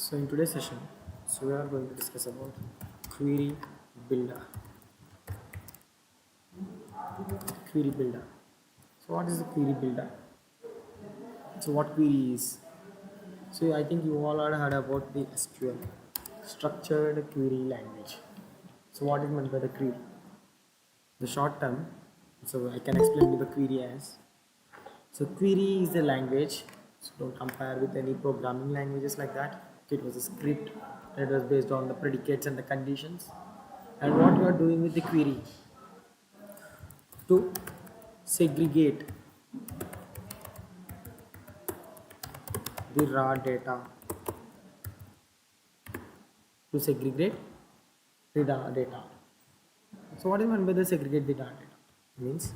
So in today's session, we are going to discuss about query builder. Query builder. So what is the query builder? So what query is? So I think you all had heard about the SQL, structured query language. So what is meant by the query? The short term. So I can explain you the query as. So query is the language. So don't compare with any programming languages like that. It was a script and it was based on the predicates and the conditions. And what you are doing with the query to segregate the raw data, to segregate the raw data. So what is meant by the segregate the raw data? Means,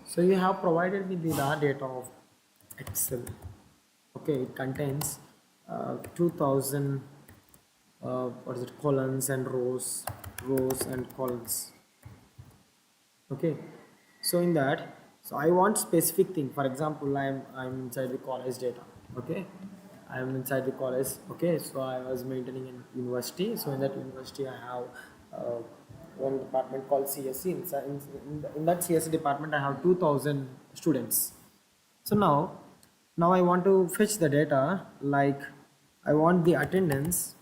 so you have provided me the raw data of Excel. Okay, it contains 2000 what is it, columns and rows and columns. Okay, so in that, so I want specific thing. For example, I'm inside the college data. Okay, I'm inside the college. Okay, so I was maintaining in university. So in that university I have one department called CSC. In that CSC department I have 2000 students. So now I want to fetch the data, like I want the attendance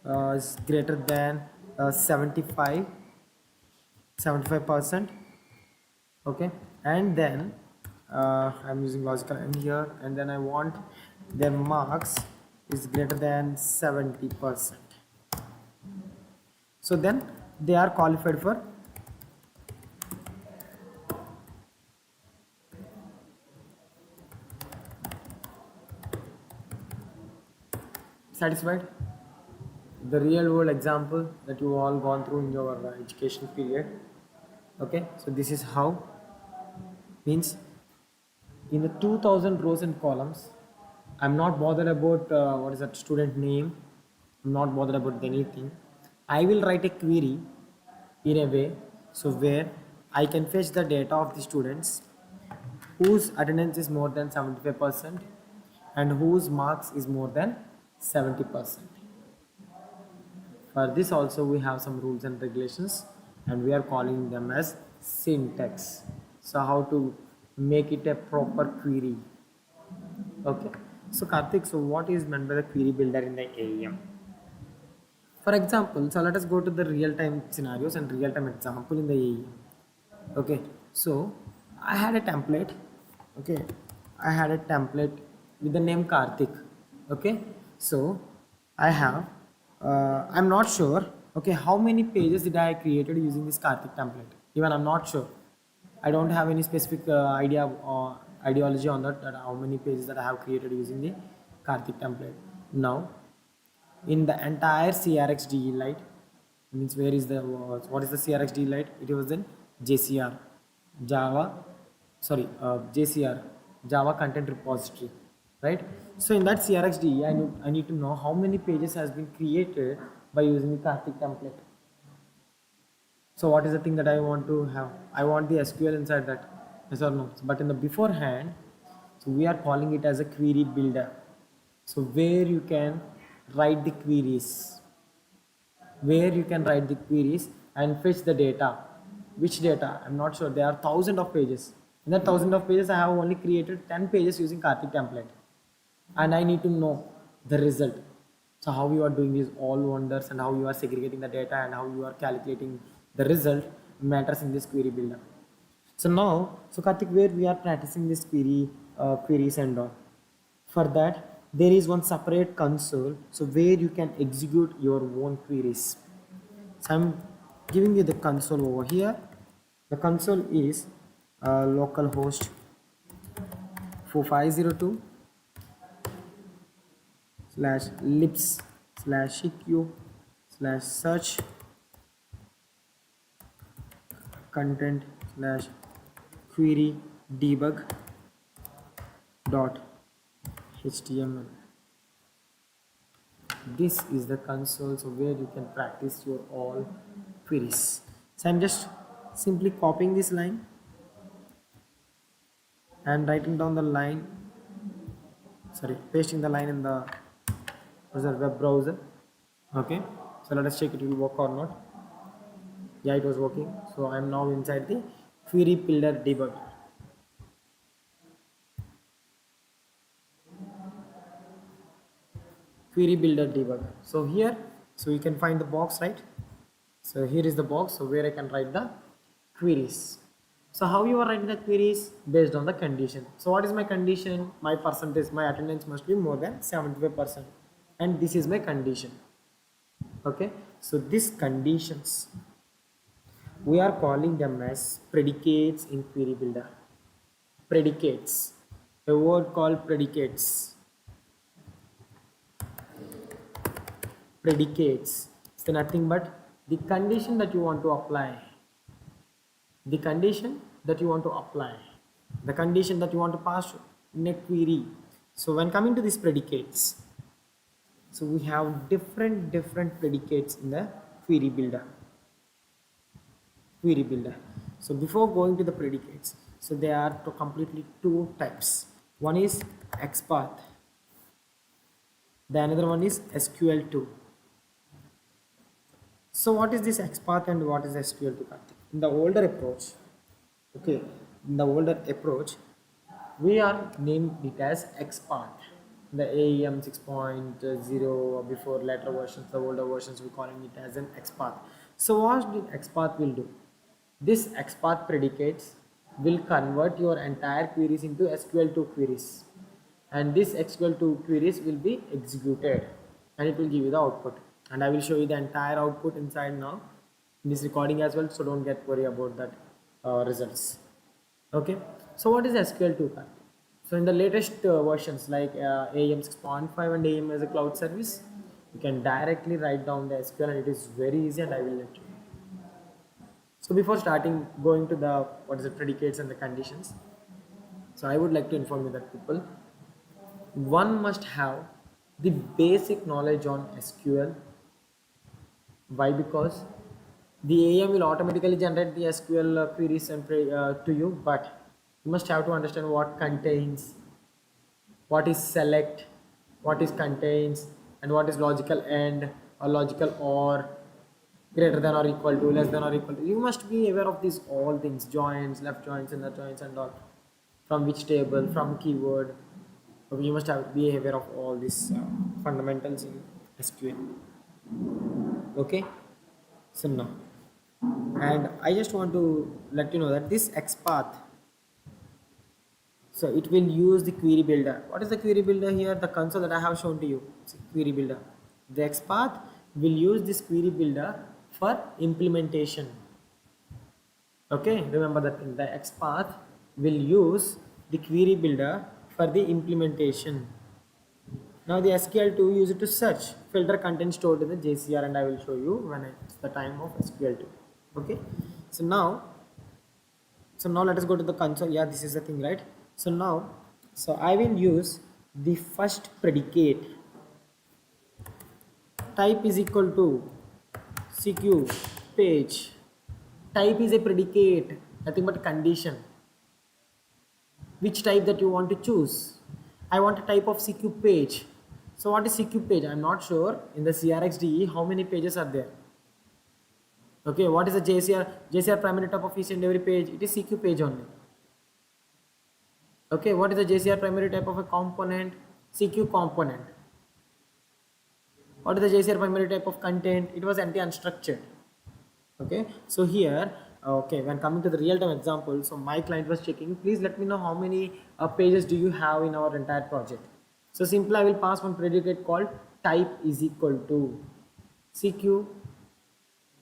is greater than 75%. Okay, and then I'm using logical and here, and then I want their marks is greater than 70%. So then they are qualified for satisfied. The real world example that you all gone through in your education period. Okay, so this is how, means in the 2000 rows and columns, I'm not bothered about what is that student name. I'm not bothered about anything. I will write a query in a way so where I can fetch the data of the students whose attendance is more than 75% and whose marks is more than 70%. For this also we have some rules and regulations, and we are calling them as syntax. So how to make it a proper query. Okay, so Karthik, so what is meant by the query builder in the AEM? For example, so let us go to the real-time scenarios and real-time example in the AEM. Okay, so I had a template. Okay, I had a template with the name Karthik. Okay, so I have I'm not sure, okay, how many pages did I created using this Karthik template. Even I'm not sure. I don't have any specific idea or ideology on that how many pages that I have created using the Karthik template. Now in the entire CRX light, means where is the what is the CRX light? It was in JCR, Java, sorry, JCR, Java Content Repository, right? So in that CRXD, I need to know how many pages has been created by using the Karthik template. So what is the thing that I want to have? I want the SQL inside that, yes or no? But in the beforehand, so we are calling it as a query builder. So where you can write the queries, and fetch the data. Which data? I'm not sure. There are thousands of pages. In that thousands of pages, I have only created 10 pages using Karthik template, and I need to know the result. So how you are doing these all wonders, and how you are segregating the data, and how you are calculating the result matters in this query builder. So now, so Karthik, where we are practicing this queries and all. For that, there is one separate console, so where you can execute your own queries. So I'm giving you the console over here. The console is localhost 4502 /libs /eq /search content /query debug .html. This is the console, so where you can practice your all queries. So I'm just simply copying this line and writing down the line sorry, pasting the line in the web browser. Okay, so let us check it will work or not. Yeah, it was working. So I am now inside the QueryBuilder debugger. QueryBuilder debugger. So here, so you can find the box, right? So here is the box, so where I can write the queries. So how you are writing the queries? Based on the condition. So what is my condition? My percentage, my attendance must be more than 75%, and this is my condition. Okay, so these conditions we are calling them as predicates in QueryBuilder. Predicates, a word called predicates. Predicates, so nothing but the condition that you want to apply. The condition that you want to apply, the condition that you want to pass in a query. So when coming to these predicates, so we have different predicates in the query builder. So before going to the predicates, so there are completely two types. One is XPath, the another one is SQL2. So what is this XPath and what is SQL2, Karthik? In the older approach, okay, in the older approach, we are named it as XPath. The AEM 6.0 before later versions, the older versions, we calling it as an XPath. So what the XPath will do? This XPath predicates will convert your entire queries into SQL2 queries, and this SQL2 queries will be executed and it will give you the output, and I will show you the entire output inside now in this recording as well, so don't get worried about that results. Okay, so what is SQL2? So in the latest versions like AEM 6.5 and AEM as a cloud service, you can directly write down the SQL and it is very easy, and I will let you. So before starting going to the what is the predicates and the conditions, so I would like to inform you that people, one must have the basic knowledge on SQL. Why? Because the AEM will automatically generate the SQL queries and to you, but you must have to understand what contains, what is select, what is contains, and what is logical and or logical or, greater than or equal to, less than or equal to. You must be aware of these all things, joins, left joins, inner joins, and all. From which table, from keyword. Okay, you must have to be aware of all these fundamentals in SQL. Okay, so now, and I just want to let you know that this XPath, so it will use the query builder. What is the query builder here? The console that I have shown to you. It's query builder. The XPath will use this query builder for implementation. Okay, remember that thing. The XPath will use the query builder for the implementation. Now the SQL2 use it to search, filter content stored in the JCR, and I will show you when it's the time of SQL2. Okay, so now let us go to the console. Yeah, this is the thing, right? So now, so I will use the first predicate. Type is equal to CQ page. Type is a predicate, nothing but condition. Which type that you want to choose? I want a type of CQ page. So what is CQ page? I'm not sure in the CRXDE how many pages are there. Okay, what is the JCR primary type of each and every page? It is CQ page only. Okay, what is the JCR primary type of a component? CQ component. What is the JCR primary type of content? It was empty unstructured. Okay, so here, okay, when coming to the real-time example, so my client was checking, please let me know how many pages do you have in our entire project. So simply I will pass one predicate called type is equal to CQ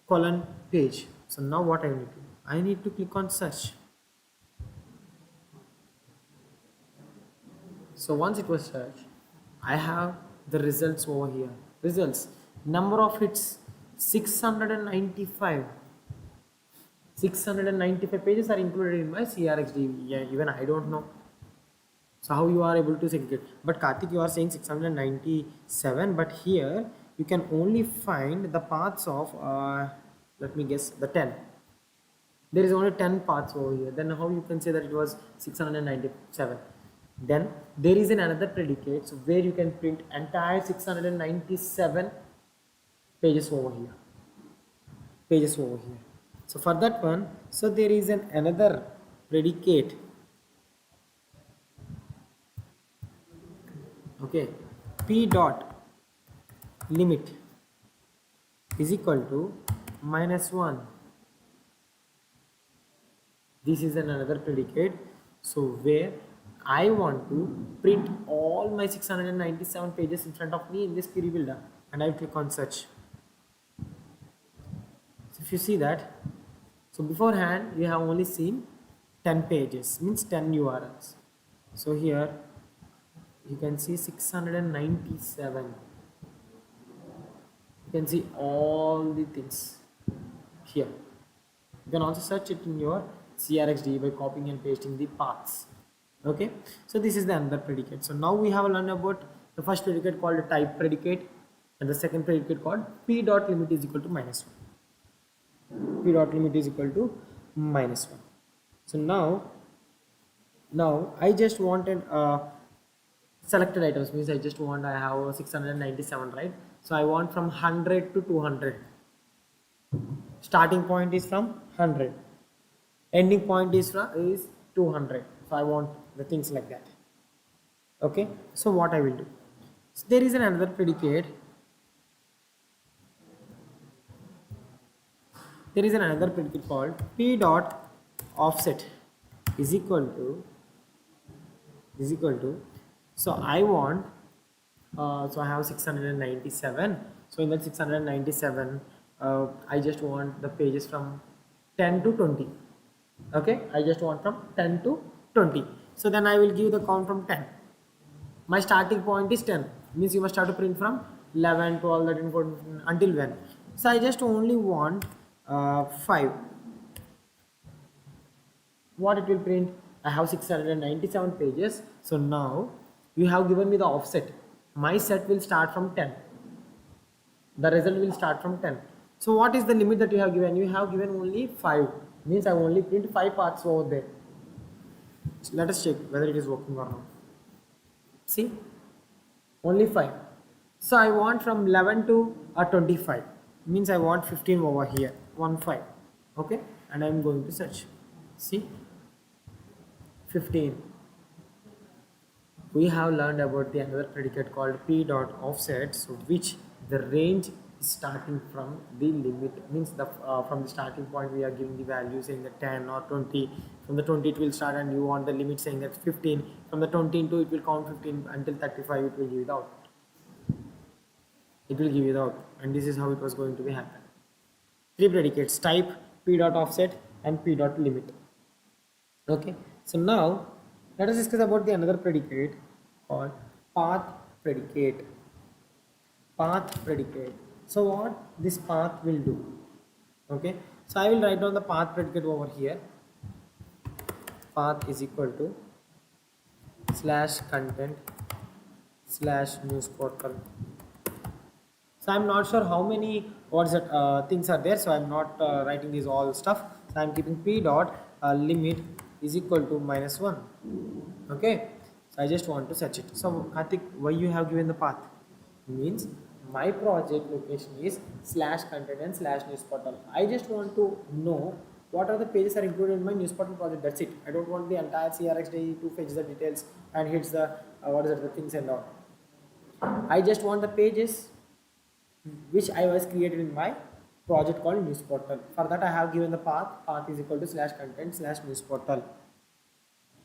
colon page. So now what I need to do? I need to click on search. So once it was searched, I have the results over here. Results, number of hits 695. 695 pages are included in my CRXD. Yeah, even I don't know. So how you are able to segregate? But Karthik, you are saying 697, but here you can only find the paths of let me guess, the 10. There is only 10 paths over here. Then how you can say that it was 697? Then there is another predicate, so where you can print entire 697 pages over here. So for that one, so there is another predicate. Okay, p dot limit is equal to -1. This is another predicate, so where I want to print all my 697 pages in front of me in this QueryBuilder, and I click on search. So if you see that, so beforehand you have only seen 10 pages, means 10 URLs. So here you can see 697. You can see all the things here. You can also search it in your CRXD by copying and pasting the paths. Okay, so this is the another predicate. So now we have learned about the first predicate called type predicate, and the second predicate called p dot limit is equal to -1. P dot limit is equal to -1. So now I just want an selected items, means I just want, I have 697, right? So I want from 100 to 200. Starting point is from 100, ending point is 200. So I want the things like that. Okay, so what I will do, so there is another predicate. There is another predicate called p dot offset is equal to so I want so I have 697. So in that 697 I just want the pages from 10 to 20. Okay, I just want from 10 to 20. So then I will give the count from 10. My starting point is 10, means you must have to print from 11, 12, 13, 14, 15, until when. So I just only want 5. What it will print? I have 697 pages. So now you have given me the offset. My set will start from 10. The result will start from 10. So what is the limit that you have given? You have given only 5. Means I only print 5 parts over there. So let us check whether it is working or not. See, only 5. So I want from 11 to 25. Means I want 15 over here. 1 5. Okay, and I am going to search. See, 15. We have learned about the another predicate called p dot offset, so which the range is starting from the limit, means the from the starting point we are giving the value saying that 10 or 20. From the 20 it will start, and you want the limit saying that 15. From the 20 into it will count 15 until 35. It will give it out. And this is how it was going to be happen. 3 predicates: type, p dot offset, and p dot limit. Okay, so now let us discuss about the another predicate called path predicate. So what this path will do? Okay, so I will write down the path predicate over here. Path is equal to /content /news portal. So I'm not sure how many things are there, so I'm not writing these all stuff. So I'm keeping p dot limit is equal to -1. Okay, so I just want to search it. So Karthik, why you have given the path? Means my project location is /content and /news portal. I just want to know what are the pages are included in my news portal project. That's it. I don't want the entire CRXD to fetch the details and hits the the things and all. I just want the pages which I was created in my project called news portal. For that I have given the path. Path is equal to /content /news portal.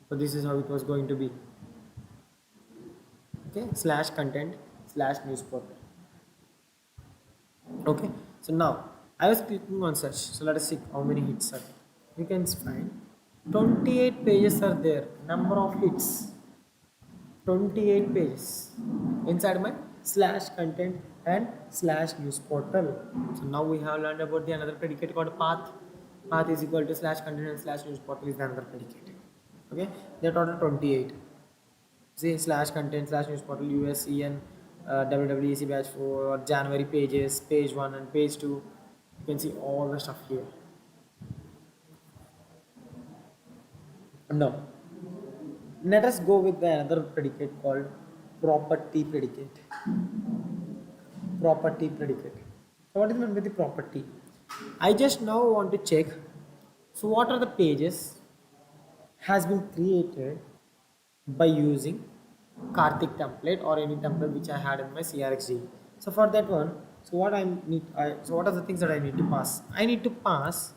So this is how it was going to be. Okay, /content /news portal. Okay, so now I was clicking on search. So let us see how many hits are there. You can find 28 pages are there. Number of hits 28 pages inside my /content and /news portal. So now we have learned about the another predicate called path. Path is equal to /content and /news portal is the another predicate. Okay, they are total 28. See, /content /news portal USEN WWEC batch 4 or January pages, page 1 and page 2. You can see all the stuff here. Let us go with the another predicate called property predicate. Property predicate. So what is meant by the property? I just now want to check. So what are the pages has been created by using Karthik template or any template which I had in my CRXD. So for that one, so what are the things that I need to pass? I need to pass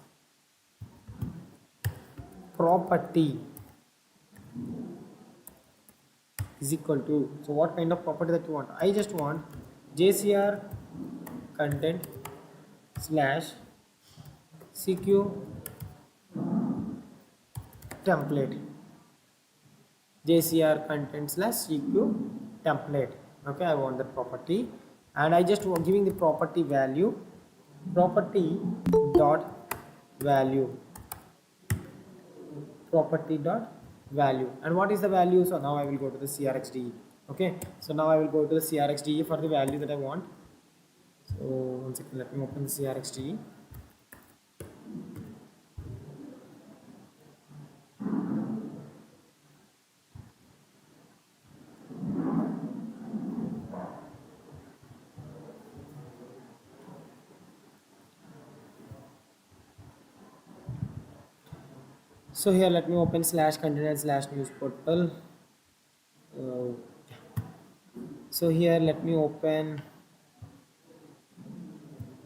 property is equal to, so what kind of property that you want? I just want JCR content slash CQ template. JCR content slash CQ template. Okay, I want that property, and I just want giving the property value, property dot value, property dot value. And what is the value? So now I will go to the CRXDE. Okay, so now I will go to the CRXDE for the value that I want. So one second, let me open the CRXDE. So here let me open slash container slash news portal. Uh, so here let me open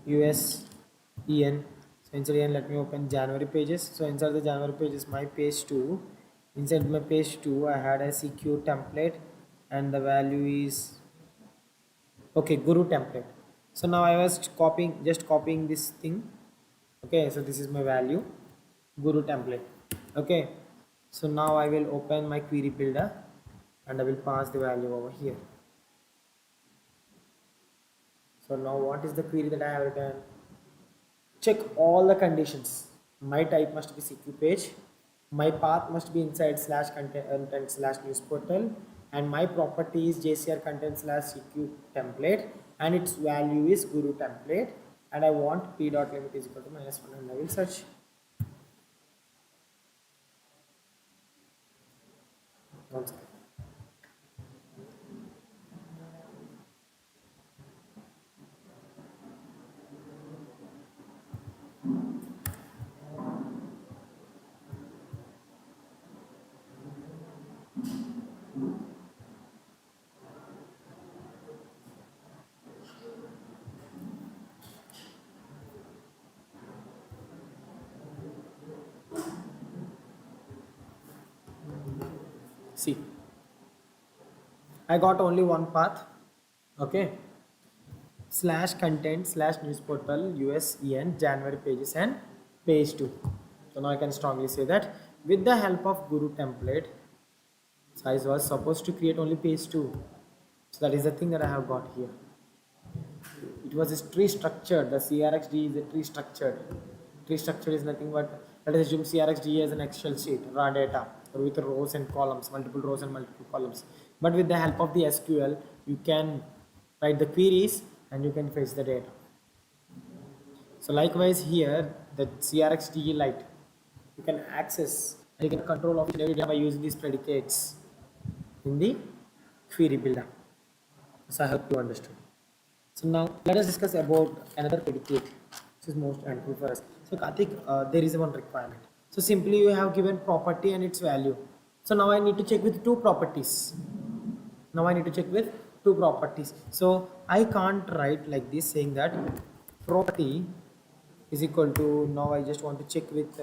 USEN. So inside EN let me open January pages. So inside the January pages my page 2. Inside my page 2 I had a CQ template and the value is okay, Guru template. So now I was just copying this thing. Okay, so this is my value, Guru template. Okay, so now I will open my query builder and I will pass the value over here. So now what is the query that I have written? Check all the conditions. My type must be CQ page. My path must be inside slash content slash news portal, and my property is JCR content slash CQ template, and its value is Guru template. And I want p dot limit is equal to -1, and I will search. One second. See, I got only one path. Okay, slash content slash news portal USEN January pages and page 2. So now I can strongly say that with the help of Guru template, so I was supposed to create only page 2. So that is the thing that I have got here. It was a tree structured. The CRXD is a tree structured. Tree structured is nothing but, let us assume CRXD as an Excel sheet, raw data, with rows and columns, multiple rows and multiple columns. But with the help of the SQL, you can write the queries and you can fetch the data. So likewise here, the CRXD Lite, you can access and you can control of every data by using these predicates in the query builder. So I hope you understood. So now let us discuss about another predicate which is most helpful for us. So Karthik, there is one requirement. So simply you have given property and its value. So now I need to check with two properties. Now I need to check with two properties. So I can't write like this saying that property is equal to, now I just want to check with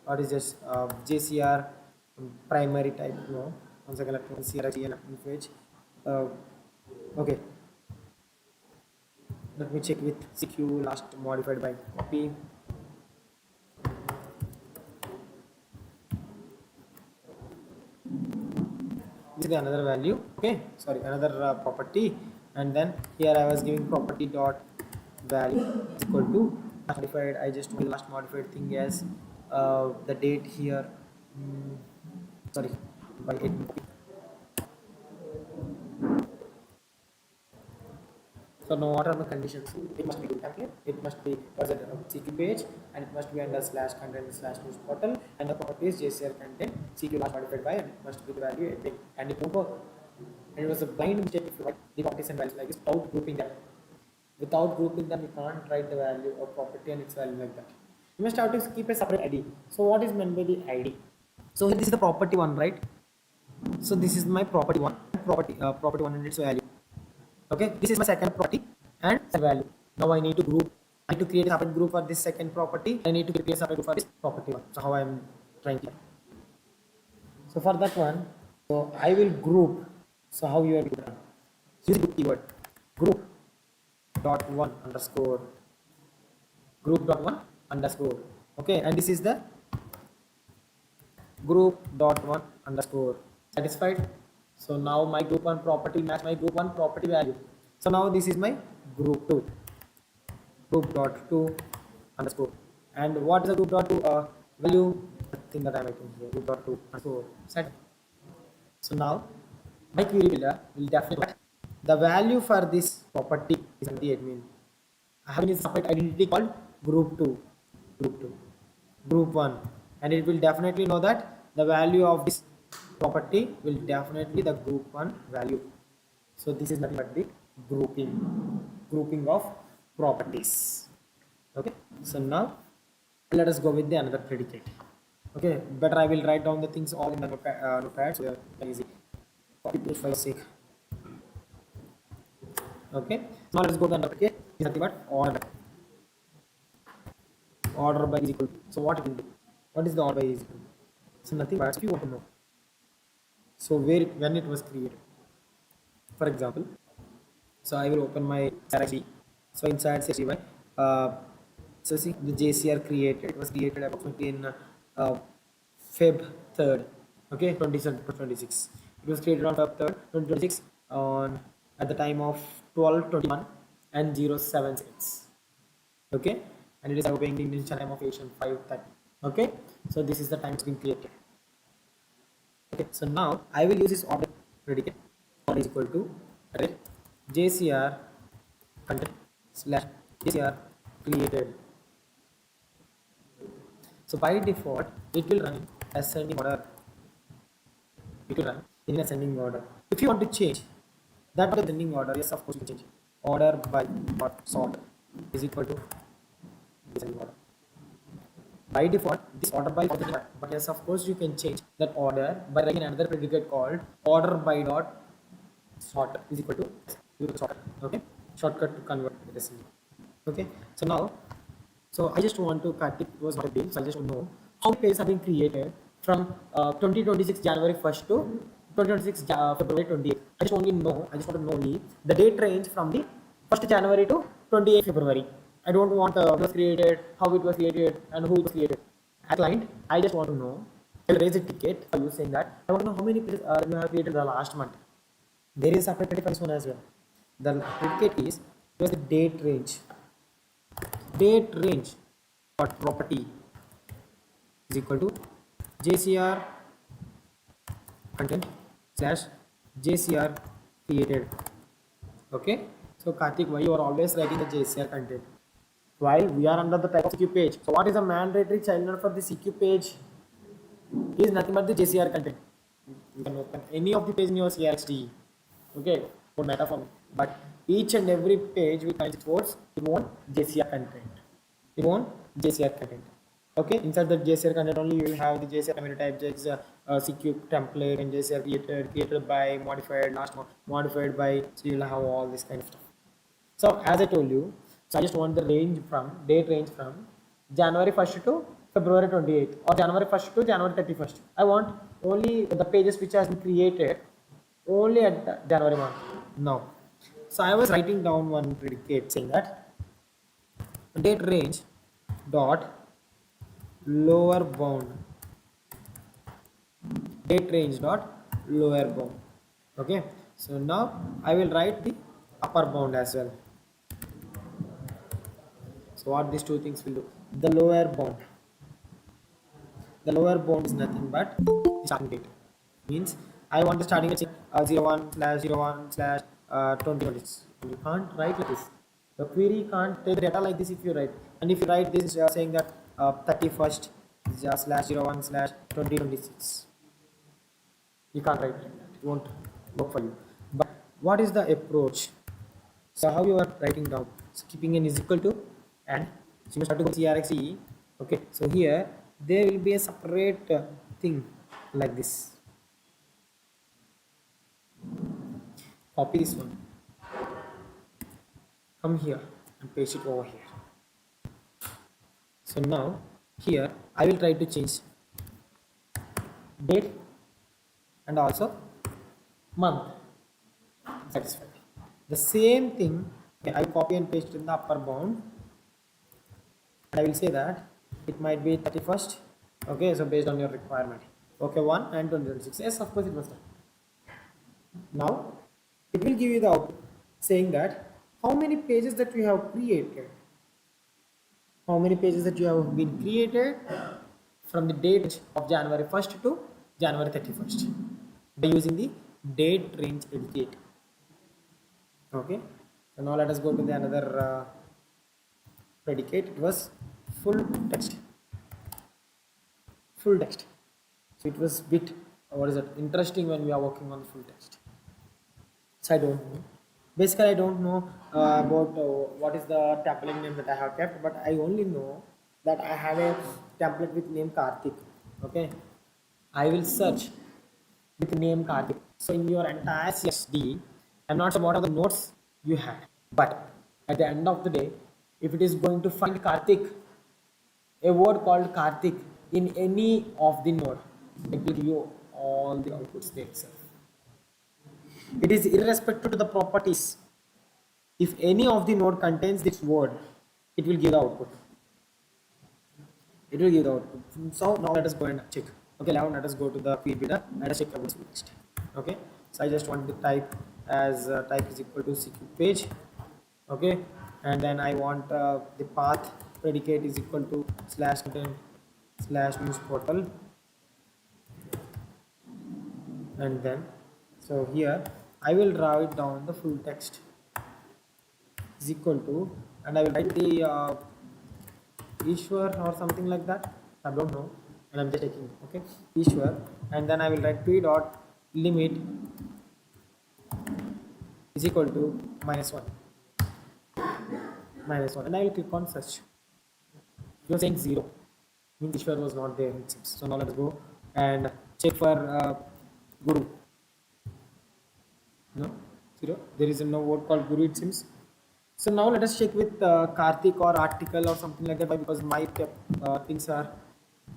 what is this JCR primary type. No, one second, let me see page. Okay, let me check with CQ last modified by copy. This is another value. Okay, sorry, another property, and then here I was giving property dot value is equal to modified. I just took the last modified thing as the date here. Sorry, by 8. So now what are the conditions? It must be template, it must be present on CQ page, and it must be under slash content slash news portal, and the property is JCR content CQ last modified by, and it must be the value ending, and it won't work. And it was a blind mistake if you write the properties and values like this without grouping them. Without grouping them, you can't write the value of property and its value like that. You must have to keep a separate ID. So what is meant by the ID? So this is the property one, right? So this is my property one, property one and its value. Okay, this is my second property and value. Now I need to group. I need to create a separate group for this second property. I need to create a separate group for this property one. So how I am trying to. So for that one, so I will group. So how you are going to use the keyword group dot one underscore group dot one underscore. Okay, and this is the group dot one underscore. Satisfied? So now my group one property match my group one property value. So now this is my group two. Group dot two underscore. And what is the group dot two value? I think that I am writing here. Group dot two underscore set. So now my query builder will definitely the value for this property is 78 mean. I have a separate identity called group two, group one, and it will definitely know that the value of this property will definitely the group one value. So this is nothing but the grouping of properties. Okay, so now let us go with the another predicate. Okay, better I will write down the things all in the notepad so they are easy. Copy paste for sake. Okay, now let's go to the predicate. Is nothing but order by is equal to. So what it will do? What is the order by is equal to? So nothing but you want to know. So when it was created. For example, so I will open my CRIG. So inside CRIG, so see the JCR created. It was created approximately in Feb 3rd. Okay, 2026. It was created on Feb 3rd, 2026 on at the time of 12:21 and 07 seconds. Okay, and it is obeying the Indian time of Asian 5:30. Okay, so this is the time it's been created. Okay, so now I will use this order predicate or is equal to JCR content slash JCR created. So by default, it will run ascending order. It will run in ascending order. If you want to change that ascending order, yes, of course you can change. Order by sort is equal to ascending order. By default, this order by but yes, of course you can change that order by writing another predicate called order by dot sort is equal to sort. Okay, shortcut to convert this. Okay, so now. So I just want to cut it was not a bill, so I just want to know how many pages have been created from 2026 January 1st to 2026 February 28th. I just want to know only the date range from the 1st January to 28th February. I don't want it was created, how it was created, and who it was created. As client, I just want to know. I will raise a ticket for you saying that I want to know how many pages you have created the last month. There is a separate predicate for this one as well. The predicate is was the date range. Date range dot property is equal to JCR content slash JCR created. Okay, so Karthik, why you are always writing the JCR content while we are under the type of CQ page? So what is the mandatory child node for the CQ page? Is nothing but the JCR content. You can open any of the page in your CRXD. Okay, for matter for me, but each and every page we find towards it won't JCR content. It won't JCR content. Okay, inside the JCR content only you will have the JCR community type, JCR CQ template, and JCR created by, modified, last modified by. So you will have all this kind of stuff. So as I told you, so I just want the date range from January 1st to February 28th or January 1st to January 31st. I want only the pages which has been created only at January month. No. So I was writing down one predicate saying that date range dot lower bound. Date range dot lower bound. Okay. So now I will write the upper bound as well. So what these two things will do? The lower bound. The lower bound is nothing but the starting date. Means I want the starting at 01/01/2026. You can't write like this. The query can't take data like this if you write. And if you write this, you are saying that 31st slash 01 slash 2026. You can't write like that. It won't work for you. But what is the approach? So how you are writing down? So keeping n is equal to, and so you must have to go CRXE. Okay. So here there will be a separate thing like this. Copy this one. Come here and paste it over here. So now here I will try to change date and also month. Satisfied. The same thing, okay, I copy and paste in the upper bound. And I will say that it might be 31st. Okay, so based on your requirement. Okay, 1 and 2026. Yes, of course it was done. Now it will give you the output saying that how many pages that you have created. How many pages that you have been created from the date of January 1st to January 31st by using the date range edit. Okay, so now let us go to the another predicate. It was full text. Full text. So it was bit, what is it, interesting when we are working on full text. So I don't know. Basically, I don't know about what is the template name that I have kept, but I only know that I have a template with name Karthik. Okay, I will search with name Karthik. So in your entire CSD, I'm not sure what are the notes you had, but at the end of the day, if it is going to find Karthik, a word called Karthik in any of the node, it will give you all the outputs there itself. It is irrespective to the properties. If any of the node contains this word, it will give the output. It will give the output. So now let us go and check. Okay, now let us go to the QueryBuilder. Let us check about this next. Okay, so I just want the type as type is equal to CQ page. Okay, and then I want the path predicate is equal to slash content slash news portal, and then so here I will write down the full text is equal to, and I will write the Ishwar or something like that. I don't know, and I'm just taking okay Ishwar, and then I will write p dot limit is equal to -1, and I will click on search. You're saying 0 means Ishwar was not there, it seems. So now let's go and check for Guru. No, 0. There is no word called Guru, it seems. So now let us check with Karthik or article or something like that, because my things are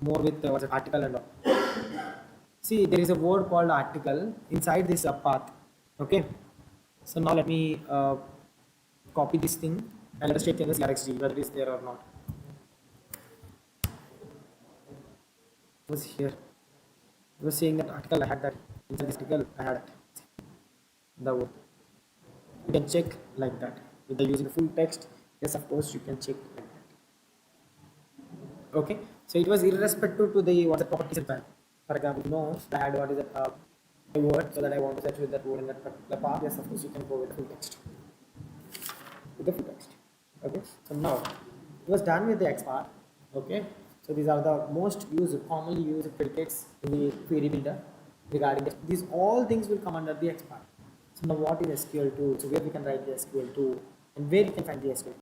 more with article and all. See, there is a word called article inside this path. Okay. So now let me copy this thing and let us check in the CRXG whether it is there or not. It was here. It was saying that article I had that. Inside this article I had it. The word. You can check like that. If you're using full text, yes, of course, you can check like that. Okay, so it was irrespective to the what the properties required. For example, I had what is it, a word, so that I want to search with that word in that particular path. Yes, of course, you can go with the full text. With the full text. Okay, so now it was done with the X part. Okay, so these are the most commonly used predicates in the query builder regarding this. These all things will come under the X part. So now what is SQL tool? So where we can write the SQL tool and where you can find the SQL.